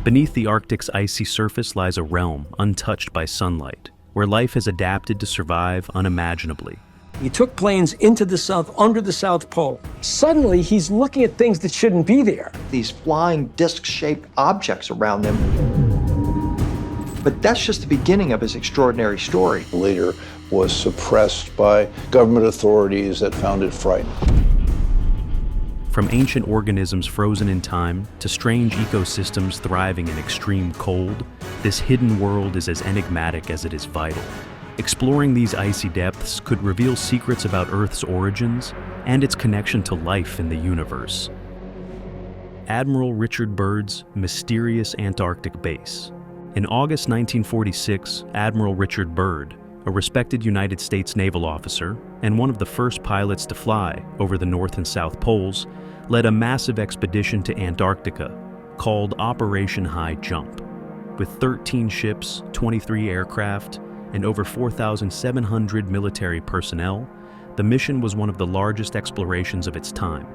Beneath the Arctic's icy surface lies a realm untouched by sunlight, where life has adapted to survive unimaginably. He took planes into the south, under the South Pole. Suddenly, he's looking at things that shouldn't be there. These flying disc-shaped objects around them. But that's just the beginning of his extraordinary story. Later was suppressed by government authorities that found it frightening. From ancient organisms frozen in time to strange ecosystems thriving in extreme cold, this hidden world is as enigmatic as it is vital. Exploring these icy depths could reveal secrets about Earth's origins and its connection to life in the universe. Admiral Richard Byrd's mysterious Antarctic base. In August 1946, Admiral Richard Byrd, a respected United States naval officer and one of the first pilots to fly over the North and South Poles, led a massive expedition to Antarctica called Operation High Jump. With 13 ships, 23 aircraft, and over 4,700 military personnel, the mission was one of the largest explorations of its time.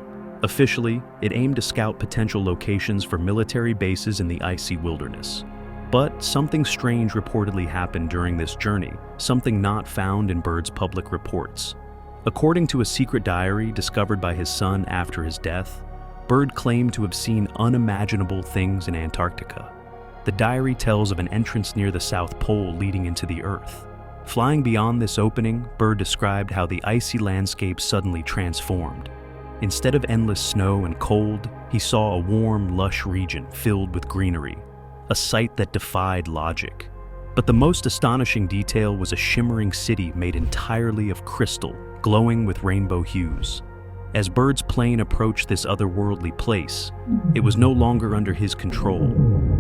Officially, it aimed to scout potential locations for military bases in the icy wilderness. But something strange reportedly happened during this journey, something not found in Byrd's public reports. According to a secret diary discovered by his son after his death, Byrd claimed to have seen unimaginable things in Antarctica. The diary tells of an entrance near the South Pole leading into the Earth. Flying beyond this opening, Byrd described how the icy landscape suddenly transformed. Instead of endless snow and cold, he saw a warm, lush region filled with greenery, a sight that defied logic. But the most astonishing detail was a shimmering city made entirely of crystal, glowing with rainbow hues. As Byrd's plane approached this otherworldly place, it was no longer under his control.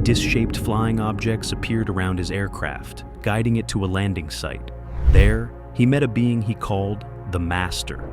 Disc-shaped flying objects appeared around his aircraft, guiding it to a landing site. There, he met a being he called the Master.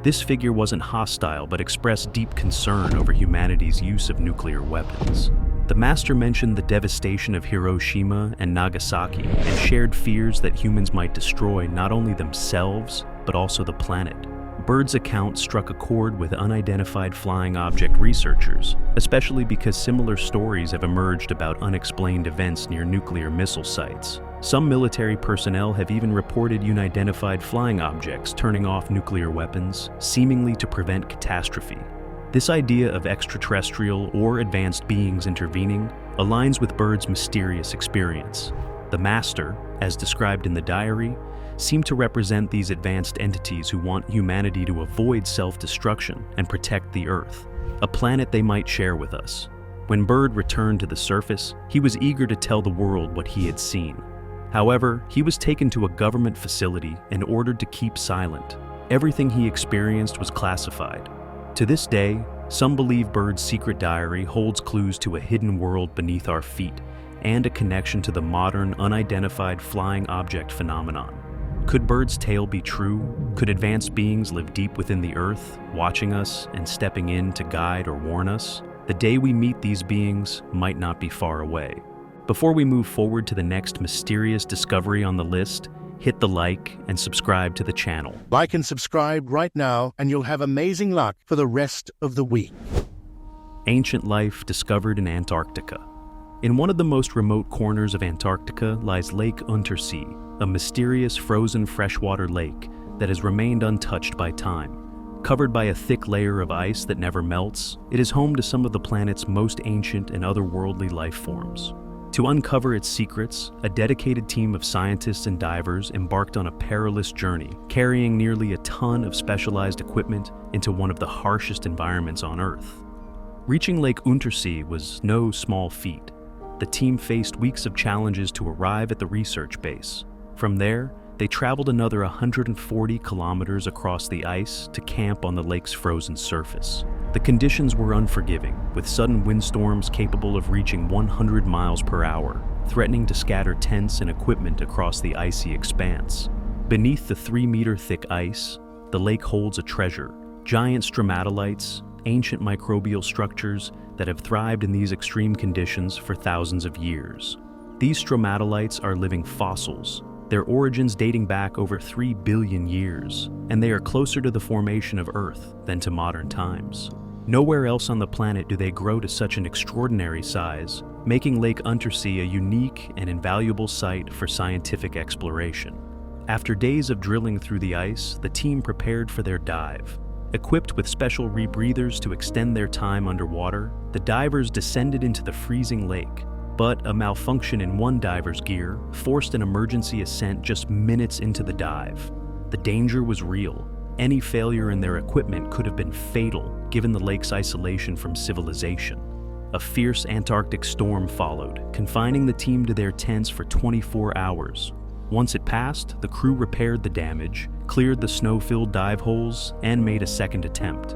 This figure wasn't hostile but expressed deep concern over humanity's use of nuclear weapons. The Master mentioned the devastation of Hiroshima and Nagasaki and shared fears that humans might destroy not only themselves, but also the planet. Byrd's account struck a chord with unidentified flying object researchers, especially because similar stories have emerged about unexplained events near nuclear missile sites. Some military personnel have even reported unidentified flying objects turning off nuclear weapons, seemingly to prevent catastrophe. This idea of extraterrestrial or advanced beings intervening aligns with Byrd's mysterious experience. The Master, as described in the diary, seem to represent these advanced entities who want humanity to avoid self-destruction and protect the Earth, a planet they might share with us. When Byrd returned to the surface, he was eager to tell the world what he had seen. However, he was taken to a government facility and ordered to keep silent. Everything he experienced was classified. To this day, some believe Byrd's secret diary holds clues to a hidden world beneath our feet and a connection to the modern, unidentified flying object phenomenon. Could Byrd's tale be true? Could advanced beings live deep within the Earth, watching us and stepping in to guide or warn us? The day we meet these beings might not be far away. Before we move forward to the next mysterious discovery on the list, hit the like and subscribe to the channel. Like and subscribe right now, and you'll have amazing luck for the rest of the week. Ancient life discovered in Antarctica. In one of the most remote corners of Antarctica lies Lake Untersee, a mysterious frozen freshwater lake that has remained untouched by time. Covered by a thick layer of ice that never melts, it is home to some of the planet's most ancient and otherworldly life forms. To uncover its secrets, a dedicated team of scientists and divers embarked on a perilous journey, carrying nearly a ton of specialized equipment into one of the harshest environments on Earth. Reaching Lake Untersee was no small feat. The team faced weeks of challenges to arrive at the research base. From there, they traveled another 140 kilometers across the ice to camp on the lake's frozen surface. The conditions were unforgiving, with sudden windstorms capable of reaching 100 miles per hour, threatening to scatter tents and equipment across the icy expanse. Beneath the 3-meter-thick ice, the lake holds a treasure: giant stromatolites, ancient microbial structures that have thrived in these extreme conditions for thousands of years. These stromatolites are living fossils, their origins dating back over 3 billion years, and they are closer to the formation of Earth than to modern times. Nowhere else on the planet do they grow to such an extraordinary size, making Lake Untersee a unique and invaluable site for scientific exploration. After days of drilling through the ice, the team prepared for their dive. Equipped with special rebreathers to extend their time underwater, the divers descended into the freezing lake. But a malfunction in one diver's gear forced an emergency ascent just minutes into the dive. The danger was real. Any failure in their equipment could have been fatal, given the lake's isolation from civilization. A fierce Antarctic storm followed, confining the team to their tents for 24 hours. Once it passed, the crew repaired the damage, cleared the snow-filled dive holes, and made a second attempt.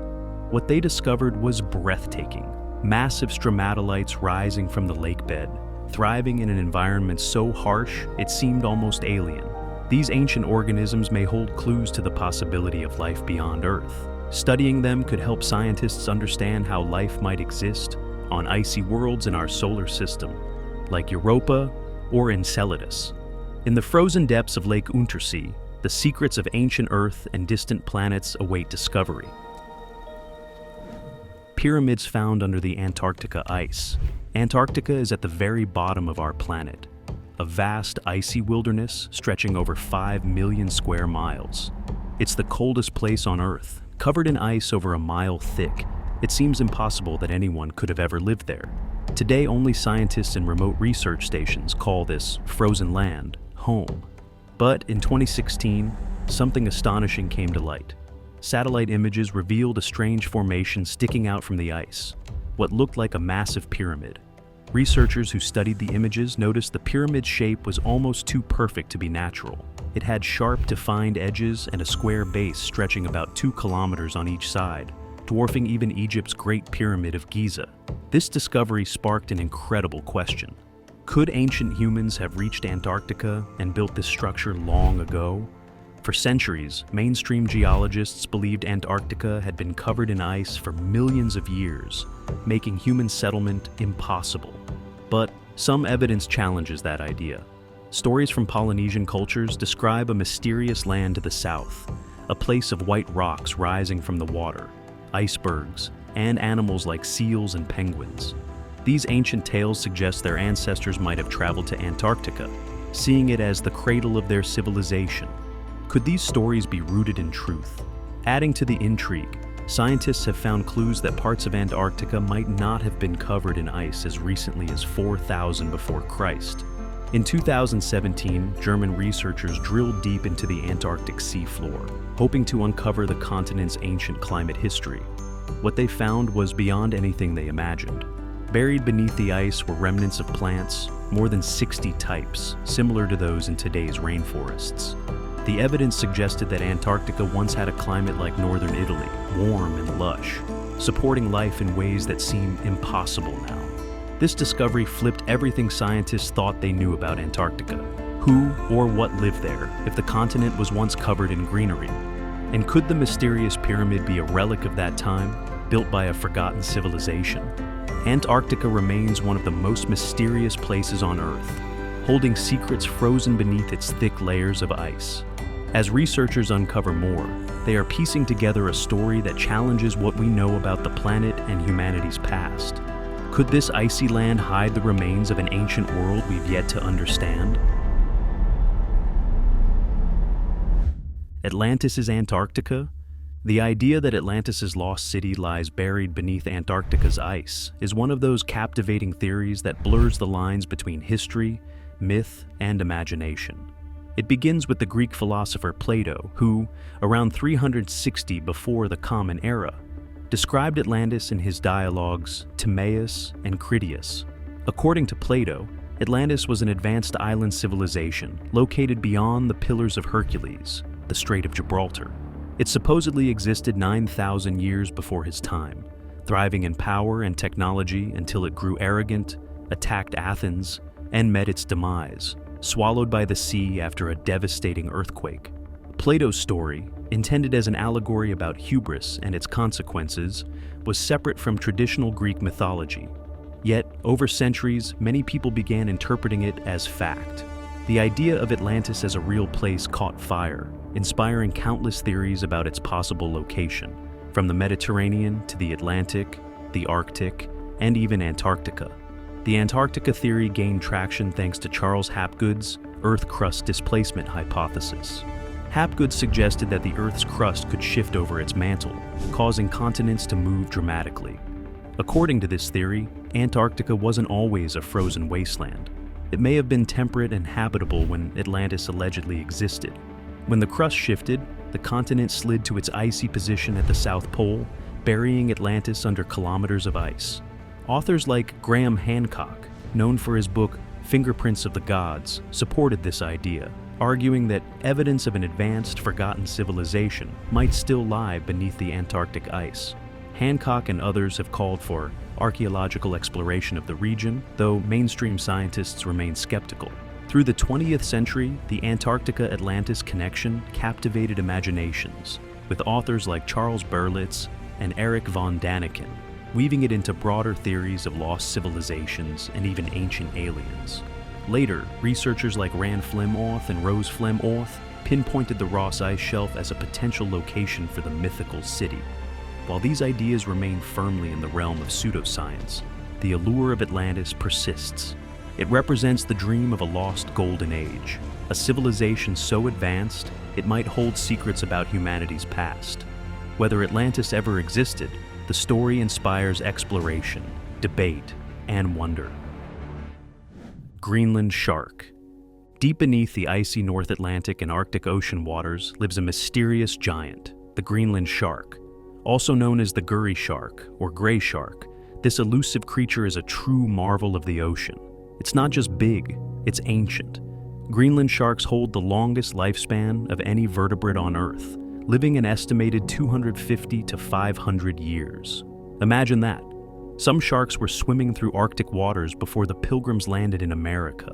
What they discovered was breathtaking. Massive stromatolites rising from the lake bed, thriving in an environment so harsh it seemed almost alien. These ancient organisms may hold clues to the possibility of life beyond Earth. Studying them could help scientists understand how life might exist on icy worlds in our solar system, like Europa or Enceladus. In the frozen depths of Lake Untersee, the secrets of ancient Earth and distant planets await discovery. Pyramids found under the Antarctica ice. Antarctica is at the very bottom of our planet, a vast icy wilderness stretching over 5 million square miles. It's the coldest place on Earth, covered in ice over a mile thick. It seems impossible that anyone could have ever lived there. Today, only scientists and remote research stations call this frozen land home. But in 2016, something astonishing came to light. Satellite images revealed a strange formation sticking out from the ice, what looked like a massive pyramid. Researchers who studied the images noticed the pyramid's shape was almost too perfect to be natural. It had sharp, defined edges and a square base stretching about 2 kilometers on each side, dwarfing even Egypt's Great Pyramid of Giza. This discovery sparked an incredible question. Could ancient humans have reached Antarctica and built this structure long ago? For centuries, mainstream geologists believed Antarctica had been covered in ice for millions of years, making human settlement impossible. But some evidence challenges that idea. Stories from Polynesian cultures describe a mysterious land to the south, a place of white rocks rising from the water, icebergs, and animals like seals and penguins. These ancient tales suggest their ancestors might have traveled to Antarctica, seeing it as the cradle of their civilization. Could these stories be rooted in truth? Adding to the intrigue, scientists have found clues that parts of Antarctica might not have been covered in ice as recently as 4,000 before Christ. In 2017, German researchers drilled deep into the Antarctic seafloor, hoping to uncover the continent's ancient climate history. What they found was beyond anything they imagined. Buried beneath the ice were remnants of plants, more than 60 types, similar to those in today's rainforests. The evidence suggested that Antarctica once had a climate like northern Italy, warm and lush, supporting life in ways that seem impossible now. This discovery flipped everything scientists thought they knew about Antarctica. Who or what lived there if the continent was once covered in greenery? And could the mysterious pyramid be a relic of that time, built by a forgotten civilization? Antarctica remains one of the most mysterious places on Earth, holding secrets frozen beneath its thick layers of ice. As researchers uncover more, they are piecing together a story that challenges what we know about the planet and humanity's past. Could this icy land hide the remains of an ancient world we've yet to understand? Atlantis is Antarctica? The idea that Atlantis' lost city lies buried beneath Antarctica's ice is one of those captivating theories that blurs the lines between history, myth, and imagination. It begins with the Greek philosopher Plato, who, around 360 before the Common Era, described Atlantis in his dialogues Timaeus and Critias. According to Plato, Atlantis was an advanced island civilization located beyond the Pillars of Hercules, the Strait of Gibraltar. It supposedly existed 9,000 years before his time, thriving in power and technology until it grew arrogant, attacked Athens, and met its demise, swallowed by the sea after a devastating earthquake. Plato's story, intended as an allegory about hubris and its consequences, was separate from traditional Greek mythology. Yet, over centuries, many people began interpreting it as fact. The idea of Atlantis as a real place caught fire, inspiring countless theories about its possible location. from the Mediterranean to the Atlantic, the Arctic, and even Antarctica. The Antarctica theory gained traction thanks to Charles Hapgood's Earth crust displacement hypothesis. Hapgood suggested that the Earth's crust could shift over its mantle, causing continents to move dramatically. According to this theory, Antarctica wasn't always a frozen wasteland. It may have been temperate and habitable when Atlantis allegedly existed. When the crust shifted, the continent slid to its icy position at the South Pole, burying Atlantis under kilometers of ice. Authors like Graham Hancock, known for his book Fingerprints of the Gods, supported this idea, arguing that evidence of an advanced, forgotten civilization might still lie beneath the Antarctic ice. Hancock and others have called for archaeological exploration of the region, though mainstream scientists remain skeptical. Through the 20th century, the Antarctica-Atlantis connection captivated imaginations, with authors like Charles Berlitz and Eric von Daniken, weaving it into broader theories of lost civilizations and even ancient aliens. Later, researchers like Rand Flemauth and Rose Flemauth pinpointed the Ross Ice Shelf as a potential location for the mythical city. While these ideas remain firmly in the realm of pseudoscience, the allure of Atlantis persists. It represents the dream of a lost golden age, a civilization so advanced it might hold secrets about humanity's past. Whether Atlantis ever existed, the story inspires exploration, debate, and wonder. Greenland shark. Deep beneath the icy North Atlantic and Arctic Ocean waters lives a mysterious giant, the Greenland shark. Also known as the Gurry shark or gray shark, this elusive creature is a true marvel of the ocean. It's not just big, it's ancient. Greenland sharks hold the longest lifespan of any vertebrate on Earth, living an estimated 250 to 500 years. Imagine that. Some sharks were swimming through Arctic waters before the Pilgrims landed in America.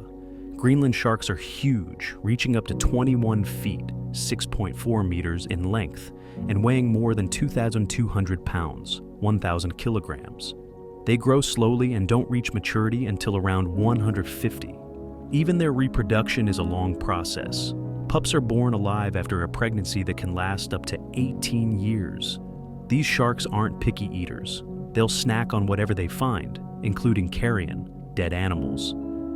Greenland sharks are huge, reaching up to 21 feet, 6.4 meters in length, and weighing more than 2,200 pounds, 1,000 kilograms. They grow slowly and don't reach maturity until around 150. Even their reproduction is a long process. Pups are born alive after a pregnancy that can last up to 18 years. These sharks aren't picky eaters. They'll snack on whatever they find, including carrion, dead animals.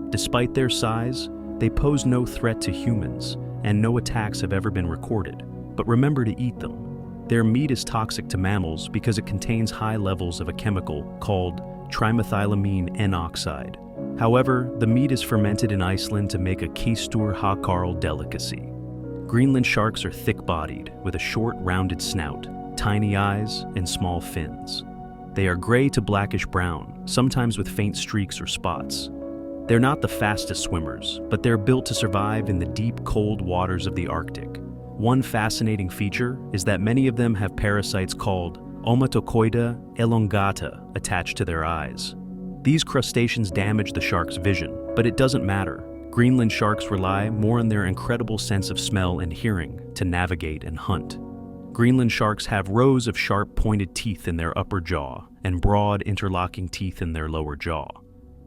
Despite their size, they pose no threat to humans, and no attacks have ever been recorded. But remember to eat them. Their meat is toxic to mammals because it contains high levels of a chemical called trimethylamine N-oxide. However, the meat is fermented in Iceland to make a Keistur Hakarl delicacy. Greenland sharks are thick-bodied, with a short, rounded snout, tiny eyes, and small fins. They are gray to blackish-brown, sometimes with faint streaks or spots. They're not the fastest swimmers, but they're built to survive in the deep, cold waters of the Arctic. One fascinating feature is that many of them have parasites called Omatocoida elongata attached to their eyes. These crustaceans damage the shark's vision, but it doesn't matter. Greenland sharks rely more on their incredible sense of smell and hearing to navigate and hunt. Greenland sharks have rows of sharp, pointed teeth in their upper jaw and broad, interlocking teeth in their lower jaw.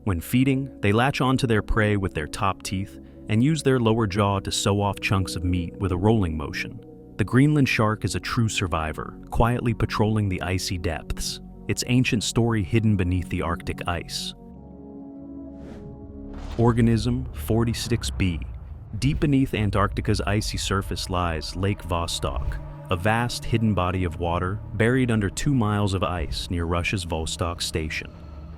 When feeding, they latch onto their prey with their top teeth and use their lower jaw to sew off chunks of meat with a rolling motion. The Greenland shark is a true survivor, quietly patrolling the icy depths, its ancient story hidden beneath the Arctic ice. Organism 46b. Deep beneath Antarctica's icy surface lies Lake Vostok, a vast hidden body of water buried under 2 miles of ice near Russia's Vostok Station.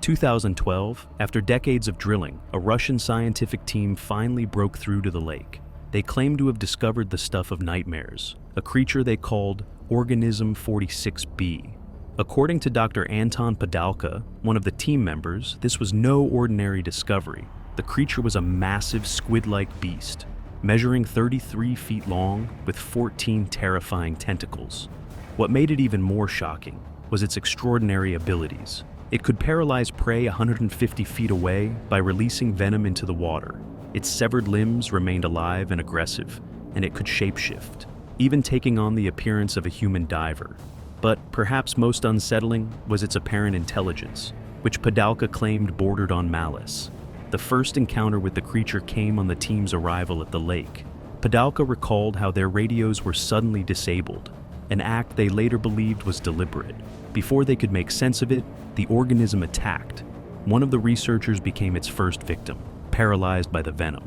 2012, after decades of drilling, a Russian scientific team finally broke through to the lake. They claimed to have discovered the stuff of nightmares, a creature they called Organism 46b. According to Dr. Anton Padalka, one of the team members, this was no ordinary discovery. The creature was a massive squid-like beast, measuring 33 feet long with 14 terrifying tentacles. What made it even more shocking was its extraordinary abilities. It could paralyze prey 150 feet away by releasing venom into the water. Its severed limbs remained alive and aggressive, and it could shapeshift, even taking on the appearance of a human diver. But perhaps most unsettling was its apparent intelligence, which Padalka claimed bordered on malice. The first encounter with the creature came on the team's arrival at the lake. Padalka recalled how their radios were suddenly disabled. an act they later believed was deliberate. Before they could make sense of it, the organism attacked. One of the researchers became its first victim, paralyzed by the venom.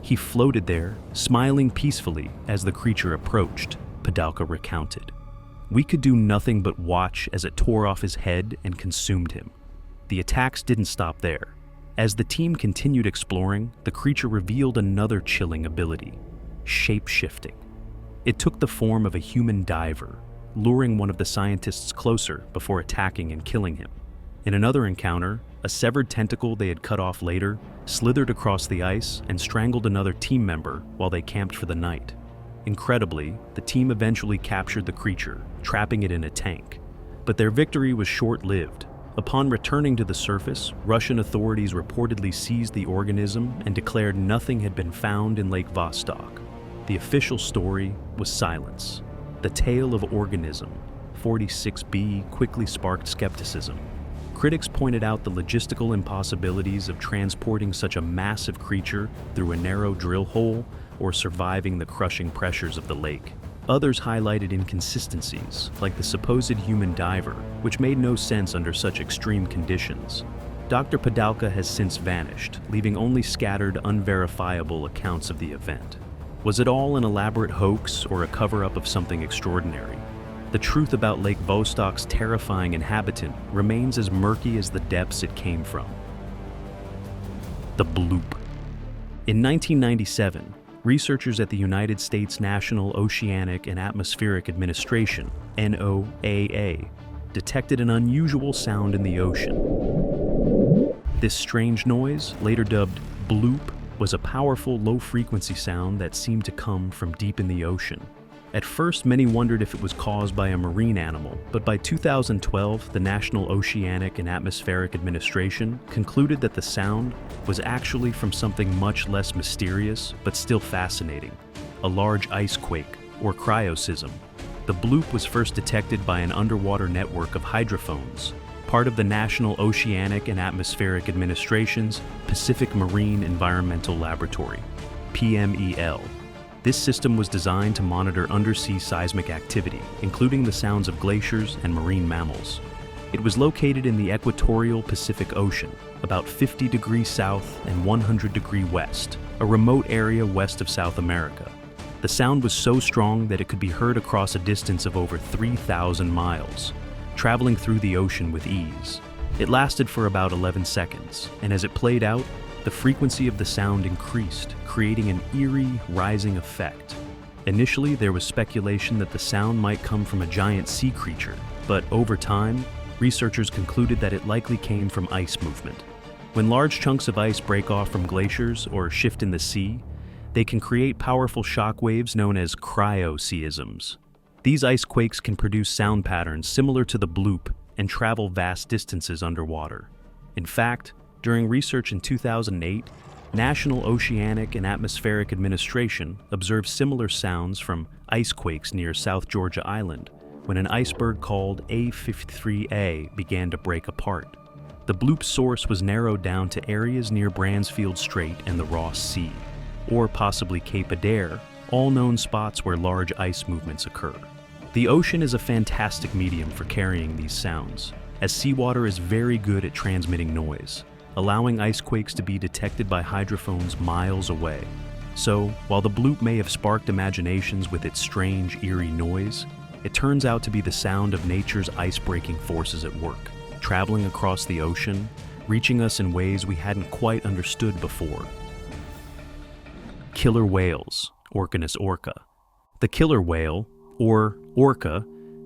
He floated there, smiling peacefully as the creature approached, Padalka recounted. We could do nothing but watch as it tore off his head and consumed him. The attacks didn't stop there. As the team continued exploring, the creature revealed another chilling ability: shape-shifting. It took the form of a human diver, luring one of the scientists closer before attacking and killing him. In another encounter, a severed tentacle they had cut off later slithered across the ice and strangled another team member while they camped for the night. Incredibly, the team eventually captured the creature, trapping it in a tank. But their victory was short-lived. Upon returning to the surface, Russian authorities reportedly seized the organism and declared nothing had been found in Lake Vostok. The official story was silence. The tale of organism, 46B, quickly sparked skepticism. Critics pointed out the logistical impossibilities of transporting such a massive creature through a narrow drill hole or surviving the crushing pressures of the lake. Others highlighted inconsistencies, like the supposed human diver, which made no sense under such extreme conditions. Dr. Padalka has since vanished, leaving only scattered, unverifiable accounts of the event. Was it all an elaborate hoax or a cover-up of something extraordinary? The truth about Lake Vostok's terrifying inhabitant remains as murky as the depths it came from. The bloop. In 1997, researchers at the United States National Oceanic and Atmospheric Administration, NOAA, detected an unusual sound in the ocean. This strange noise, later dubbed bloop, was a powerful low-frequency sound that seemed to come from deep in the ocean. At first, many wondered if it was caused by a marine animal, but by 2012, the National Oceanic and Atmospheric Administration concluded that the sound was actually from something much less mysterious, but still fascinating: a large ice quake, or cryosysm. The bloop was first detected by an underwater network of hydrophones, part of the National Oceanic and Atmospheric Administration's Pacific Marine Environmental Laboratory, PMEL. This system was designed to monitor undersea seismic activity, including the sounds of glaciers and marine mammals. It was located in the equatorial Pacific Ocean, about 50 degrees south and 100 degrees west, a remote area west of South America. The sound was so strong that it could be heard across a distance of over 3,000 miles, traveling through the ocean with ease. It lasted for about 11 seconds, and as it played out, the frequency of the sound increased, creating an eerie, rising effect. Initially, there was speculation that the sound might come from a giant sea creature, but over time, researchers concluded that it likely came from ice movement. When large chunks of ice break off from glaciers or shift in the sea, they can create powerful shock waves known as cryoseisms. These ice quakes can produce sound patterns similar to the bloop and travel vast distances underwater. In fact, during research in 2008, National Oceanic and Atmospheric Administration observed similar sounds from ice quakes near South Georgia Island when an iceberg called A53A began to break apart. The bloop source was narrowed down to areas near Bransfield Strait and the Ross Sea, or possibly Cape Adair, all known spots where large ice movements occur. The ocean is a fantastic medium for carrying these sounds, as seawater is very good at transmitting noise, allowing ice quakes to be detected by hydrophones miles away. So, while the bloop may have sparked imaginations with its strange, eerie noise, it turns out to be the sound of nature's ice-breaking forces at work, traveling across the ocean, reaching us in ways we hadn't quite understood before. Killer whales, Orcanis orca. The killer whale, or orca,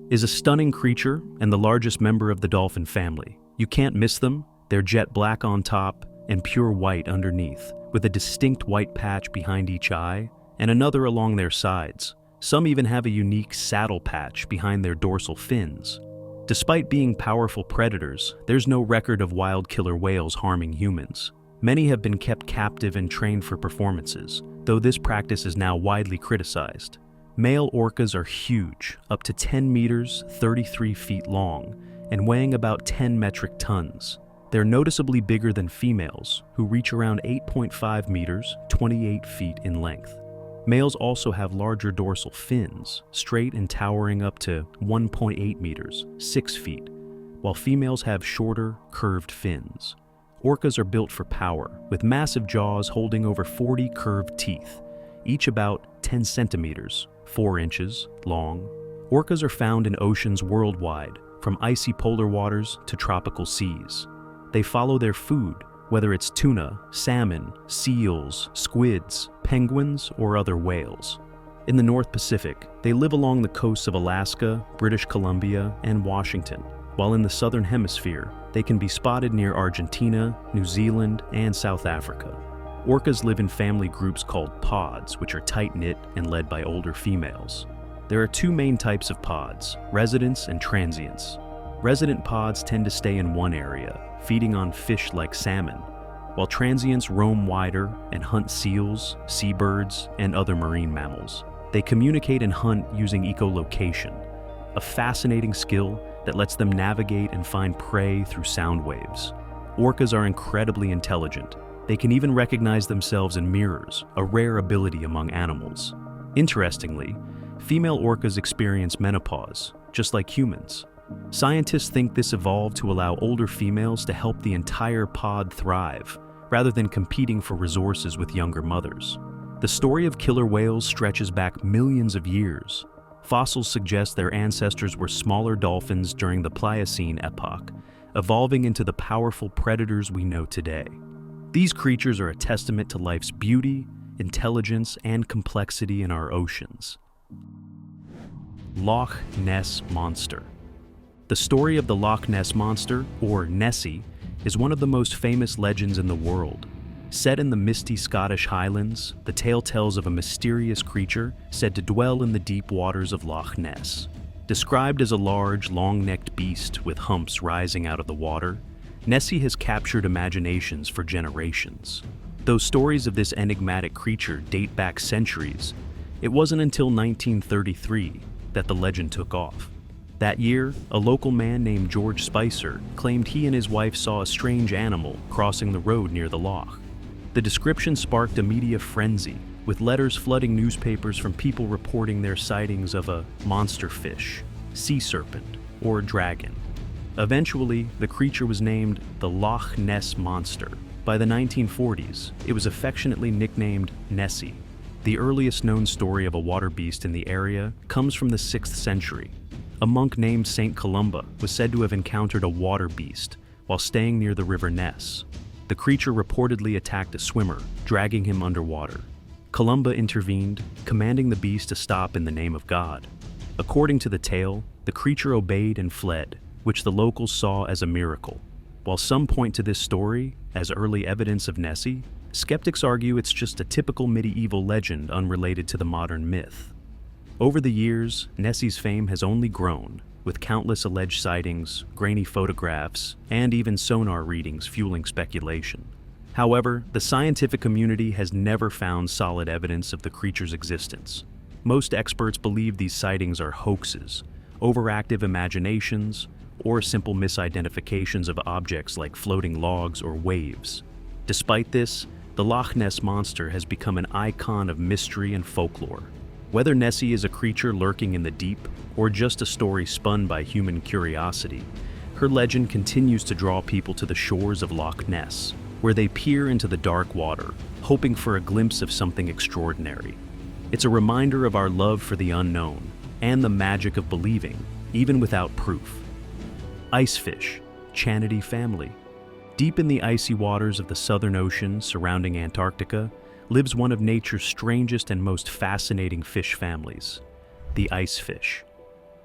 is a stunning creature and the largest member of the dolphin family. You can't miss them. They're jet black on top and pure white underneath, with a distinct white patch behind each eye and another along their sides. Some even have a unique saddle patch behind their dorsal fins. Despite being powerful predators, there's no record of wild killer whales harming humans. Many have been kept captive and trained for performances, though this practice is now widely criticized. Male orcas are huge, up to 10 meters, 33 feet long, and weighing about 10 metric tons. They're noticeably bigger than females, who reach around 8.5 meters, 28 feet in length. Males also have larger dorsal fins, straight and towering up to 1.8 meters, 6 feet, while females have shorter, curved fins. Orcas are built for power, with massive jaws holding over 40 curved teeth, each about 10 centimeters, 4 inches, long. Orcas are found in oceans worldwide, from icy polar waters to tropical seas. They follow their food, whether it's tuna, salmon, seals, squids, penguins, or other whales. In the North Pacific, they live along the coasts of Alaska, British Columbia, and Washington, while in the Southern Hemisphere, they can be spotted near Argentina, New Zealand, and South Africa. Orcas live in family groups called pods, which are tight-knit and led by older females. There are two main types of pods, residents and transients. Resident pods tend to stay in one area, feeding on fish like salmon, while transients roam wider and hunt seals, seabirds, and other marine mammals. They communicate and hunt using echolocation, a fascinating skill that lets them navigate and find prey through sound waves. Orcas are incredibly intelligent. They can even recognize themselves in mirrors, a rare ability among animals. Interestingly, female orcas experience menopause, just like humans. Scientists think this evolved to allow older females to help the entire pod thrive, rather than competing for resources with younger mothers. The story of killer whales stretches back millions of years. Fossils suggest their ancestors were smaller dolphins during the Pliocene epoch, evolving into the powerful predators we know today. These creatures are a testament to life's beauty, intelligence, and complexity in our oceans. Loch Ness Monster. The story of the Loch Ness Monster, or Nessie, is one of the most famous legends in the world. Set in the misty Scottish Highlands, the tale tells of a mysterious creature said to dwell in the deep waters of Loch Ness. Described as a large, long-necked beast with humps rising out of the water, Nessie has captured imaginations for generations. Though stories of this enigmatic creature date back centuries, it wasn't until 1933 that the legend took off. That year, a local man named George Spicer claimed he and his wife saw a strange animal crossing the road near the loch. The description sparked a media frenzy, with letters flooding newspapers from people reporting their sightings of a monster fish, sea serpent, or dragon. Eventually, the creature was named the Loch Ness Monster. By the 1940s, it was affectionately nicknamed Nessie. The earliest known story of a water beast in the area comes from the 6th century. A monk named Saint Columba was said to have encountered a water beast while staying near the river Ness. The creature reportedly attacked a swimmer, dragging him underwater. Columba intervened, commanding the beast to stop in the name of God. According to the tale, the creature obeyed and fled, which the locals saw as a miracle. While some point to this story as early evidence of Nessie, skeptics argue it's just a typical medieval legend unrelated to the modern myth. Over the years, Nessie's fame has only grown, with countless alleged sightings, grainy photographs, and even sonar readings fueling speculation. However, the scientific community has never found solid evidence of the creature's existence. Most experts believe these sightings are hoaxes, overactive imaginations, or simple misidentifications of objects like floating logs or waves. Despite this, the Loch Ness Monster has become an icon of mystery and folklore. Whether Nessie is a creature lurking in the deep or just a story spun by human curiosity, her legend continues to draw people to the shores of Loch Ness, where they peer into the dark water, hoping for a glimpse of something extraordinary. It's a reminder of our love for the unknown and the magic of believing, even without proof. Icefish, Chanidae family. Deep in the icy waters of the Southern Ocean surrounding Antarctica lives one of nature's strangest and most fascinating fish families, the icefish.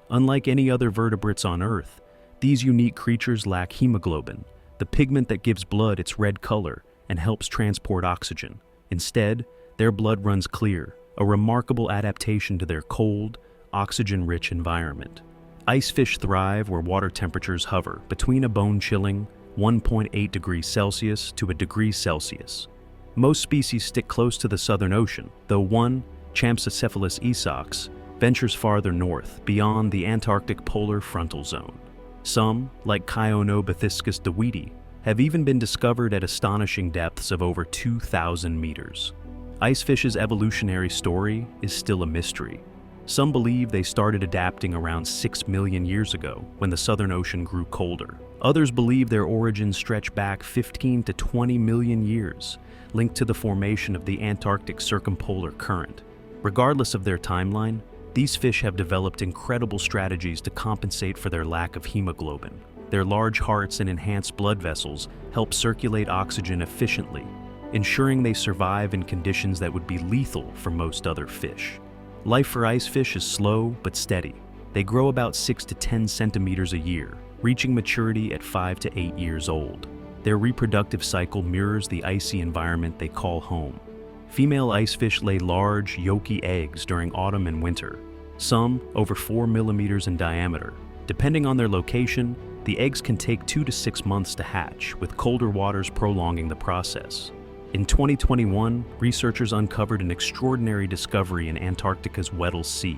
Unlike any other vertebrates on Earth, these unique creatures lack hemoglobin, the pigment that gives blood its red color and helps transport oxygen. Instead, their blood runs clear, a remarkable adaptation to their cold, oxygen-rich environment. Icefish thrive where water temperatures hover between a bone-chilling 1.8 degrees Celsius to a degree Celsius. Most species stick close to the Southern Ocean, though one, Champsocephalus esox, ventures farther north, beyond the Antarctic polar frontal zone. Some, like Chionobithyscus deweytii, have even been discovered at astonishing depths of over 2,000 meters. Icefish's evolutionary story is still a mystery. Some believe they started adapting around 6 million years ago when the Southern Ocean grew colder. Others believe their origins stretch back 15 to 20 million years, linked to the formation of the Antarctic circumpolar current. Regardless of their timeline, these fish have developed incredible strategies to compensate for their lack of hemoglobin. Their large hearts and enhanced blood vessels help circulate oxygen efficiently, ensuring they survive in conditions that would be lethal for most other fish. Life for icefish is slow but steady. They grow about 6 to 10 centimeters a year, reaching maturity at 5 to 8 years old. Their reproductive cycle mirrors the icy environment they call home. Female icefish lay large, yolky eggs during autumn and winter, some over 4 millimeters in diameter. Depending on their location, the eggs can take 2 to 6 months to hatch, with colder waters prolonging the process. In 2021, researchers uncovered an extraordinary discovery in Antarctica's Weddell Sea,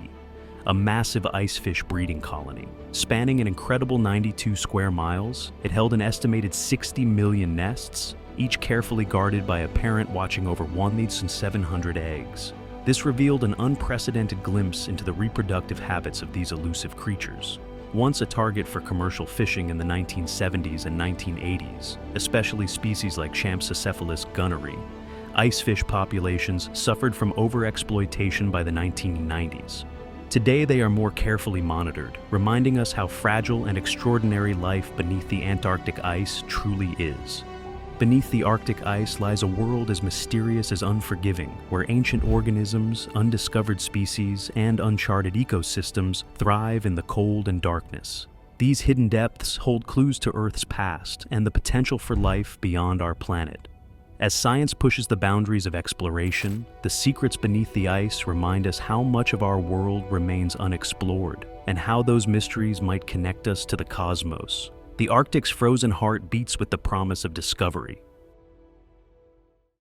a massive icefish breeding colony. Spanning an incredible 92 square miles, it held an estimated 60 million nests, each carefully guarded by a parent watching over 1,700 eggs. This revealed an unprecedented glimpse into the reproductive habits of these elusive creatures. Once a target for commercial fishing in the 1970s and 1980s, especially species like Champsocephalus gunneri, icefish populations suffered from overexploitation by the 1990s. Today they are more carefully monitored, reminding us how fragile and extraordinary life beneath the Antarctic ice truly is. Beneath the Arctic ice lies a world as mysterious as unforgiving, where ancient organisms, undiscovered species, and uncharted ecosystems thrive in the cold and darkness. These hidden depths hold clues to Earth's past and the potential for life beyond our planet. As science pushes the boundaries of exploration, the secrets beneath the ice remind us how much of our world remains unexplored, and how those mysteries might connect us to the cosmos. The Arctic's frozen heart beats with the promise of discovery,